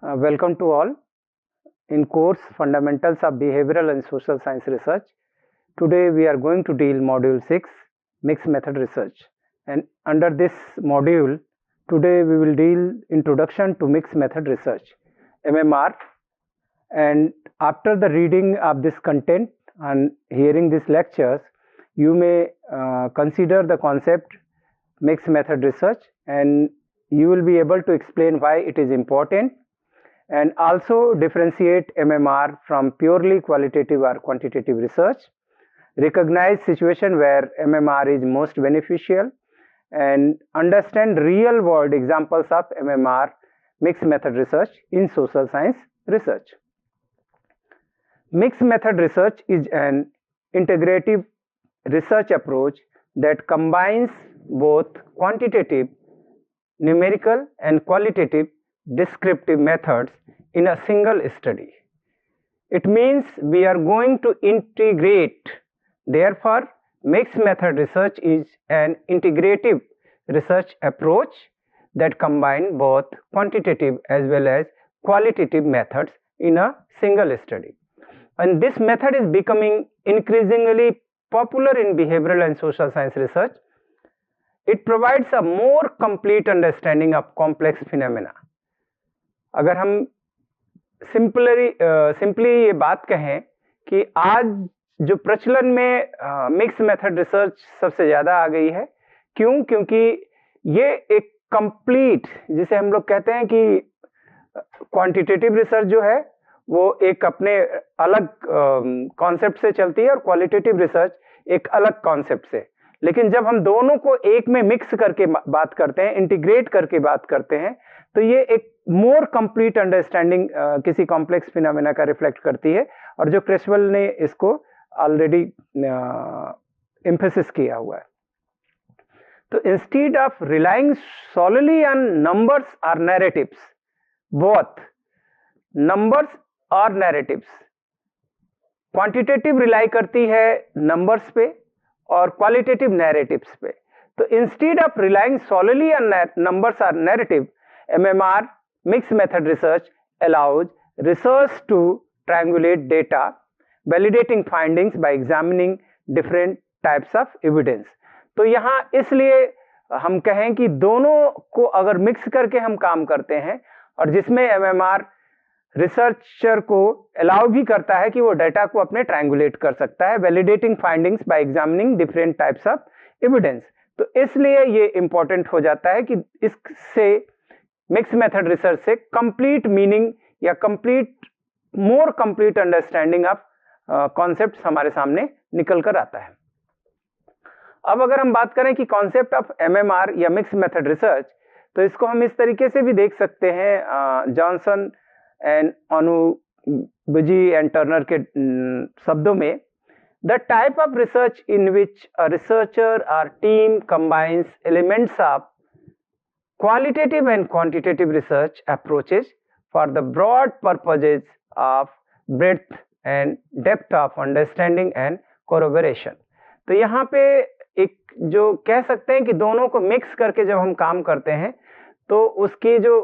Welcome to all in course Fundamentals of Behavioral and Social Science Research. Today we are going to deal module 6 Mixed Method Research, and under this module today we will deal Introduction to Mixed Method Research MMR. And after the reading of this content and hearing these lectures, you may consider the concept mixed method research, and you will be able to explain why it is important, and also differentiate MMR from purely qualitative or quantitative research, recognize situation where MMR is most beneficial, and understand real world examples of MMR mixed method research in social science research. Mixed method research is an integrative research approach that combines both quantitative, numerical, and qualitative descriptive methods in a single study. It means we are going to integrate. Therefore, mixed method research is an integrative research approach that combines both quantitative as well as qualitative methods in a single study. And this method is becoming increasingly popular in behavioral and social science research. It provides a more complete understanding of complex phenomena. अगर हम simply ये बात कहें कि आज जो प्रचलन में मिक्स मेथड रिसर्च सबसे ज़्यादा आ गई है, क्यों? क्योंकि ये एक कंप्लीट, जिसे हम लोग कहते हैं कि क्वांटिटेटिव रिसर्च जो है वो एक अपने अलग कॉन्सेप्ट से चलती है और क्वालिटेटिव रिसर्च एक अलग कॉन्सेप्ट से। लेकिन जब हम दोनों को एक में मिक्स करके बात करते हैं, इंटीग्रेट करके बात करते हैं, तो ये एक मोर कंप्लीट अंडरस्टैंडिंग किसी कॉम्प्लेक्स फिनोमेना का रिफ्लेक्ट करती है, और जो क्रेसवेल ने इसको ऑलरेडी एम्फेसिस किया हुआ है। तो instead of relying solely on numbers or narratives, both numbers और narratives, क्वांटिटेटिव रिलाई करती है नंबर्स पे और क्वालिटेटिव नैरेटिव्स पे। तो instead of relying solely on numbers or narrative, MMR mixed method research allows research to triangulate data, validating findings by examining different types of evidence. तो यहाँ इसलिए हम कहें कि दोनों को अगर मिक्स करके हम काम करते हैं, और जिसमें MMR रिसर्चर को अलाउ भी करता है कि वो डाटा को अपने ट्रायंगुलेट कर सकता है, validating findings bye examining different types of evidence. तो इसलिए ये इंपॉर्टेंट हो जाता है कि इससे मिक्स मेथड रिसर्च से कंप्लीट मीनिंग या more complete understanding of concept हमारे सामने निकल कर आता है। अब अगर हम बात करें कि कॉन्सेप्ट ऑफ MMR या मिक्स मेथड रिसर्च, तो इसको हम इस तरीके से भी देख सकते हैं, Johnson and Onwuegbuzie and Turner के शब्दों में, the type of research in which a researcher और team combines elements of qualitative and quantitative research approaches for the broad purposes of breadth and depth of understanding and corroboration। तो यहाँ पे एक जो कह सकते हैं कि दोनों को मिक्स करके जब हम काम करते हैं तो उसकी जो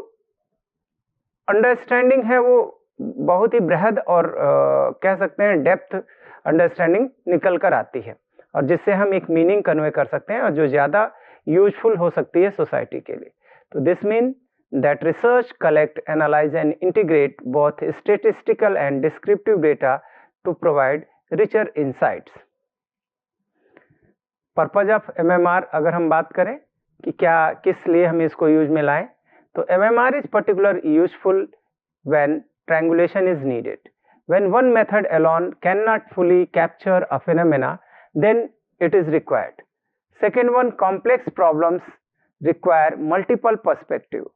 अंडरस्टैंडिंग है वो बहुत ही बृहद और कह सकते हैं डेप्थ अंडरस्टैंडिंग निकल कर आती है, और जिससे हम एक मीनिंग कन्वे कर सकते हैं और जो ज़्यादा यूजफुल हो सकती है सोसाइटी के लिए। तो this mean that research collect, analyze and integrate both statistical and descriptive data to provide richer insights। Purpose of MMR अगर हम बात करें कि क्या किस लिए हम इसको यूज में लाएं, तो MMR is particularly useful when triangulation is needed. When one method alone cannot fully capture a phenomena, then it is required. Second one, complex problems require multiple perspective।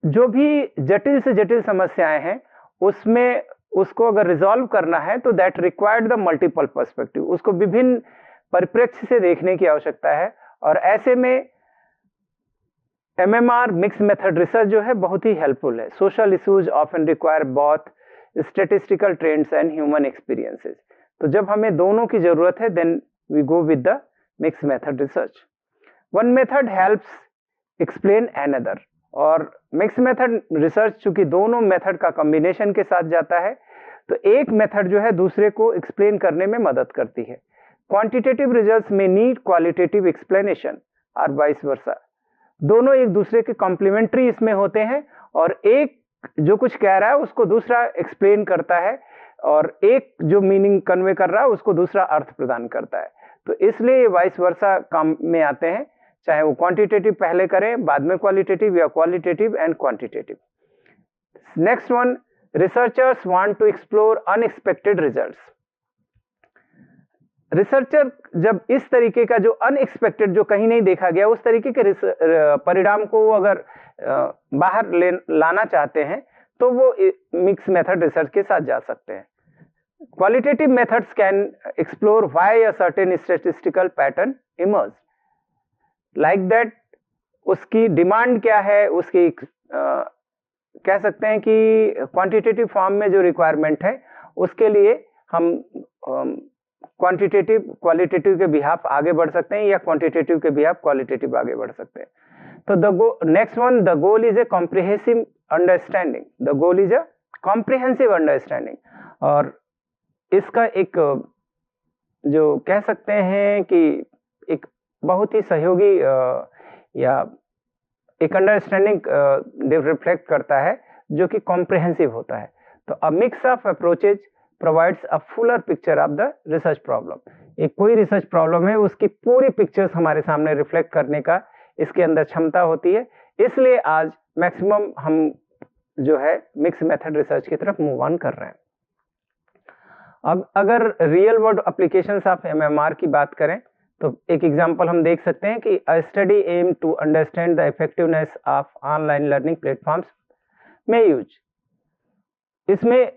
जो भी जटिल से जटिल समस्याएं हैं उसमें उसको अगर रिजॉल्व करना है तो that required the multiple perspective, उसको विभिन्न परिप्रेक्ष्य से देखने की आवश्यकता है, और ऐसे में MMR मिक्स मेथड रिसर्च जो है बहुत ही हेल्पफुल है। Social issues often require both statistical trends and human experiences. तो जब हमें दोनों की जरूरत है then we go with the mix method research. One method helps explain another, और मिक्स मेथड रिसर्च चूंकि दोनों मेथड का कॉम्बिनेशन के साथ जाता है, तो एक मेथड जो है दूसरे को एक्सप्लेन करने में मदद करती है। क्वांटिटेटिव रिजल्ट्स में नीड क्वालिटेटिव एक्सप्लेनेशन और वाइस वर्सा। दोनों एक दूसरे के कॉम्प्लीमेंट्री इसमें होते हैं, और एक जो कुछ कह रहा है उसको दूसरा एक्सप्लेन करता है, और एक जो मीनिंग कन्वे कर रहा है उसको दूसरा अर्थ प्रदान करता है। तो इसलिए ये वाइस वर्सा काम में आते हैं, चाहे वो क्वांटिटेटिव पहले करें बाद में क्वालिटेटिव, या qualitative and quantitative. Next one, researchers want to explore unexpected results. Researcher जब इस तरीके का जो अनएक्सपेक्टेड, जो कहीं नहीं देखा गया, उस तरीके के परिणाम को वो अगर बाहर लाना चाहते हैं तो वो मिक्स मेथड रिसर्च के साथ जा सकते हैं। Qualitative methods can explore why a certain statistical pattern emerge, like that उसकी डिमांड क्या है, उसकी कह सकते हैं कि क्वांटिटेटिव फॉर्म में जो रिक्वायरमेंट है उसके लिए हम क्वांटिटेटिव क्वालिटेटिव के बिहाफ आगे बढ़ सकते हैं, या क्वांटिटेटिव के बिहाफ क्वालिटेटिव आगे बढ़ सकते हैं। तो next one, the goal is a comprehensive understanding. The goal is a comprehensive understanding, और इसका एक जो कह सकते हैं कि एक बहुत ही सहयोगी या एक अंडरस्टैंडिंग रिफ्लेक्ट करता है जो कि कॉम्प्रिहेंसिव होता है। तो अ mix of approaches provides a Fuller picture of the research problem. एक कोई रिसर्च प्रॉब्लम है उसकी पूरी पिक्चर्स हमारे सामने रिफ्लेक्ट करने का इसके अंदर क्षमता होती है, इसलिए आज मैक्सिमम हम जो है मिक्स मेथड रिसर्च की तरफ मूव ऑन कर रहे हैं। अब अगर real world applications of MMR की बात करें तो एक एग्जांपल हम देख सकते हैं कि a study aim to understand the effectiveness of online learning platforms में यूज। इसमें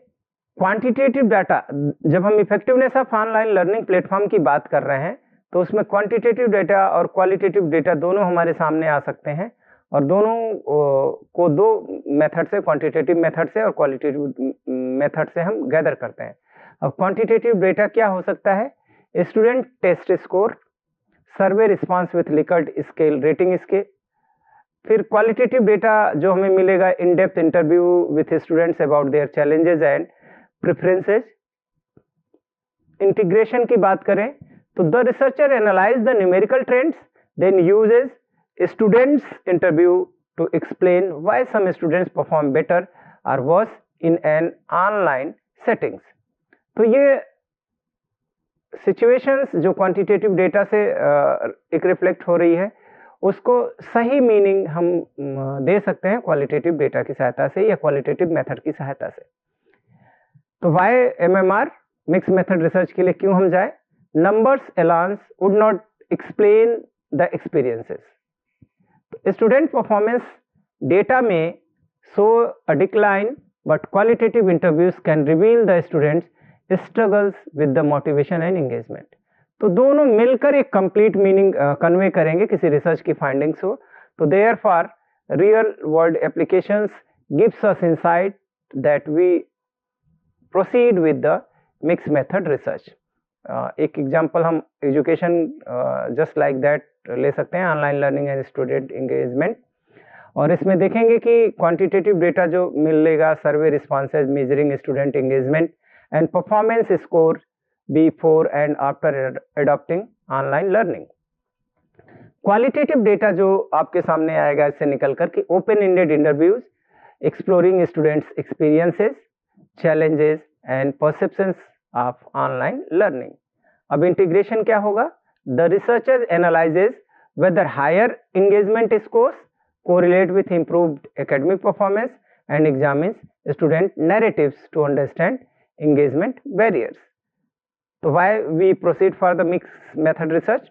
क्वांटिटेटिव डाटा, जब हम effectiveness of online learning platform की बात कर रहे हैं तो उसमें क्वांटिटेटिव डेटा और क्वालिटेटिव डेटा दोनों हमारे सामने आ सकते हैं, और दोनों को दो मेथड से, क्वांटिटेटिव मेथड से और क्वालिटेटिव मेथड से हम गैदर करते हैं। अब क्वांटिटेटिव डेटा क्या हो सकता है? Student test score, survey response with Likert scale rating scale. फिर क्वालिटेटिव डेटा जो हमें मिलेगा, in depth interview with students about their challenges and preferences. Integration की बात करें तो the researcher analyse the numerical trends, then uses students interview to explain why some students perform better और worse in an online settings. तो ये situations जो quantitative data से एक रिफ्लेक्ट हो रही है, उसको सही मीनिंग हम दे सकते हैं क्वालिटेटिव डेटा की सहायता से या क्वालिटेटिव मेथड की सहायता से। तो why MMR mix method research के लिए क्यों हम जाए? Numbers alone would not explain the experiences. Student performance data में show a decline, but qualitative interviews can reveal the students struggles with the motivation and engagement. तो दोनों मिलकर एक कंप्लीट मीनिंग कन्वे करेंगे किसी रिसर्च की फाइंडिंग्स हो। तो therefore real world applications gives us insight that we proceed with the mix method research. एक एग्जांपल हम एजुकेशन जस्ट लाइक दैट ले सकते हैं, online learning and student engagement, और इसमें देखेंगे कि क्वांटिटेटिव डेटा जो मिलेगा, survey responses measuring student engagement and performance score before and after adopting online learning। Qualitative data जो आपके सामने आएगा इससे निकलकर कि open ended interviews exploring students experiences, challenges and perceptions of online learning. अब इंटीग्रेशन क्या होगा? The researcher analyses whether higher engagement scores correlate with improved academic performance and examines student narratives to understand engagement barriers। So why we proceed for the mixed method research?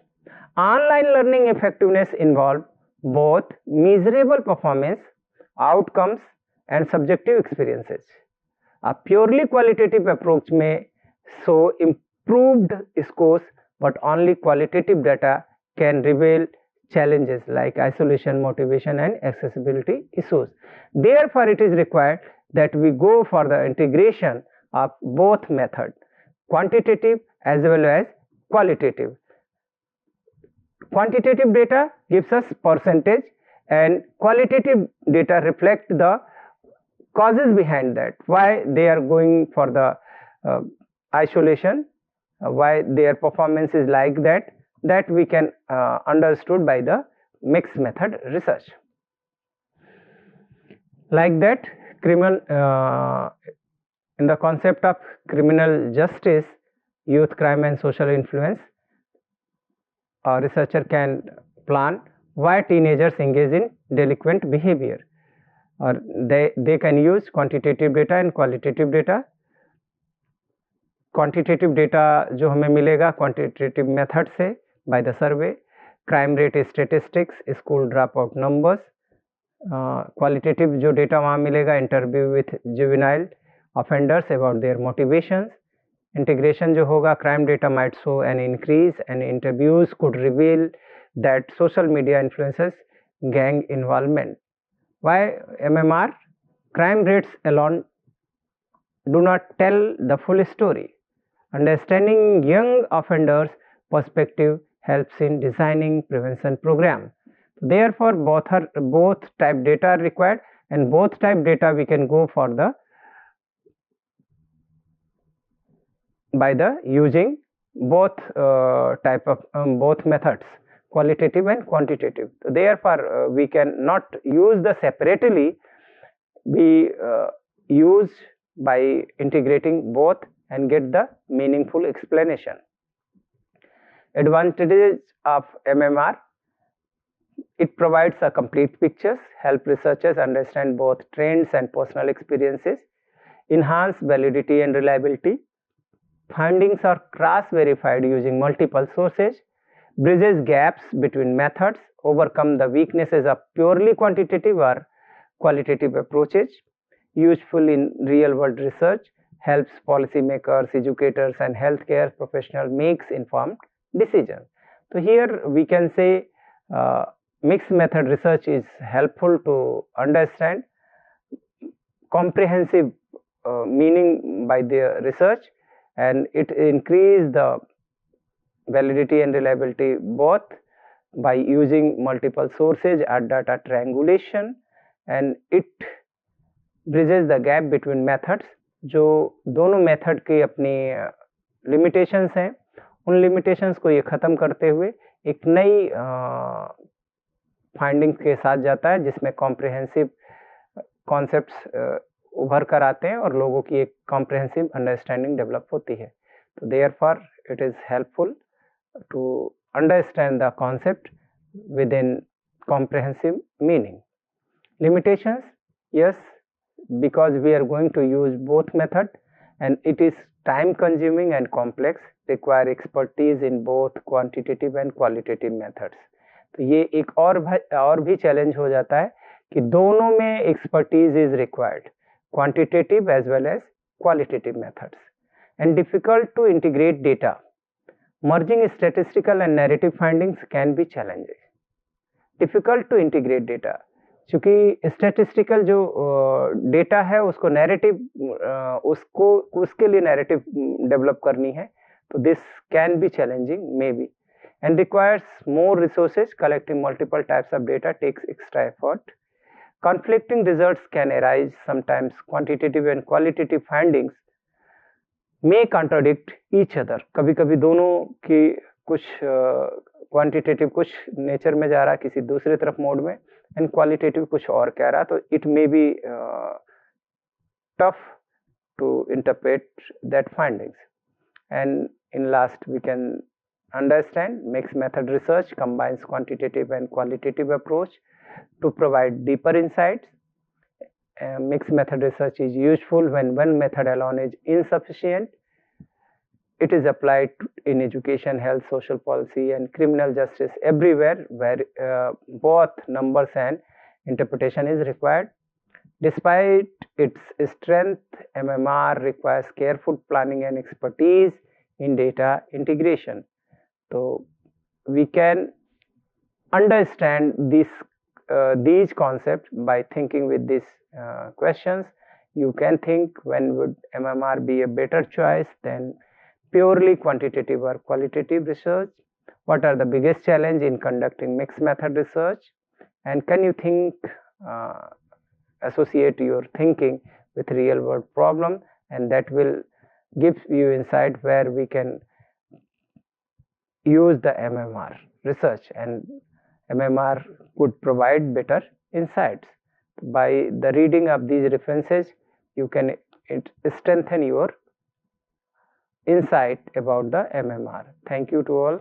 Online learning effectiveness involve both measurable performance outcomes and subjective experiences। A purely qualitative approach may show improved scores, but only qualitative data can reveal challenges like isolation, motivation and accessibility issues। Therefore it is required that we go for the integration of both method, quantitative as well as qualitative। Quantitative data gives us percentage and qualitative data reflect the causes behind that, why they are going for the isolation, why their performance is like that, that we can understood by the mixed method research. Like that, criminal in the concept of criminal justice, youth crime and social influence, a researcher can plan why teenagers engage in delinquent behavior, or they can use quantitative data and qualitative data. Quantitative data जो हमें मिलेगा quantitative method से by the survey, crime rate statistics, school drop out numbers. Qualitative जो data वहाँ मिलेगा interview with juvenile offenders about their motivations. Integration जो होगा crime data might show an increase and interviews could reveal that social media influences gang involvement. Why MMR? Crime rates alone do not tell the full story. Understanding young offenders' perspective helps in designing prevention program. Therefore, both type data are required, and both type data we can go for the by the using both type of both methods, qualitative and quantitative. So therefore, we can not use the separately. We use by integrating both and get the meaningful explanation. Advantages of MMR: it provides a complete pictures, help researchers understand both trends and personal experiences, enhance validity and reliability, findings are cross-verified using multiple sources, bridges gaps between methods, overcome the weaknesses of purely quantitative or qualitative approaches, useful in real-world research, helps policymakers, educators and healthcare professionals makes informed decisions. So here we can say mixed method research is helpful to understand comprehensive meaning by the research, and it increase the validity and reliability both by using multiple sources at data triangulation, and it bridges the gap between methods. जो दोनों method के अपनी limitations हैं, उन limitations को ये ख़त्म करते हुए एक नई फाइंडिंग्स के साथ जाता है जिसमें कॉम्प्रिहेंसिव कॉन्सेप्ट्स उभर कर आते हैं और लोगों की एक कॉम्प्रिहेंसिव अंडरस्टैंडिंग डेवलप होती है. तो therefore it is helpful to understand the concept with in comprehensive meaning. Limitations: yes, because we are going to use both method and it is time consuming and complex, require expertise in both quantitative and qualitative methods. तो ये एक और भी challenge हो जाता है कि दोनों में expertise is required, quantitative as well as qualitative methods, and difficult to integrate data. Merging statistical and narrative findings can be challenges. Difficult to integrate data, क्योंकि स्टैटिस्टिकल जो डेटा है उसको नैरेटिव उसके लिए नैरेटिव डेवलप करनी है, तो this can be challenging may be, and requires more resources. Collecting multiple types of data takes extra effort. conflicting results can arise. Sometimes quantitative and qualitative findings may contradict each other. कभी कभी दोनों की कुछ quantitative कुछ nature में जा रहा है किसी दूसरे तरफ मोड में, एंड क्वालिटेटिव कुछ और कह रहा, तो it may be tough to interpret that findings. And in last, we can understand mixed method research combines quantitative and qualitative approach to provide deeper insights. Mixed method research is useful when one method alone is insufficient. It is applied in education, health, social policy and criminal justice everywhere where both numbers and interpretation is required. Despite its strength, MMR requires careful planning and expertise in data integration. So we can understand these concepts by thinking with these questions. You can think, when would MMR be a better choice than purely quantitative or qualitative research? What are the biggest challenge in conducting mixed method research? and can you think, associate your thinking with real world problem, and that will give you insight where we can use the MMR research, and MMR could provide better insights. By the reading of these references, you can strengthen your insight about the MMR. Thank you to all.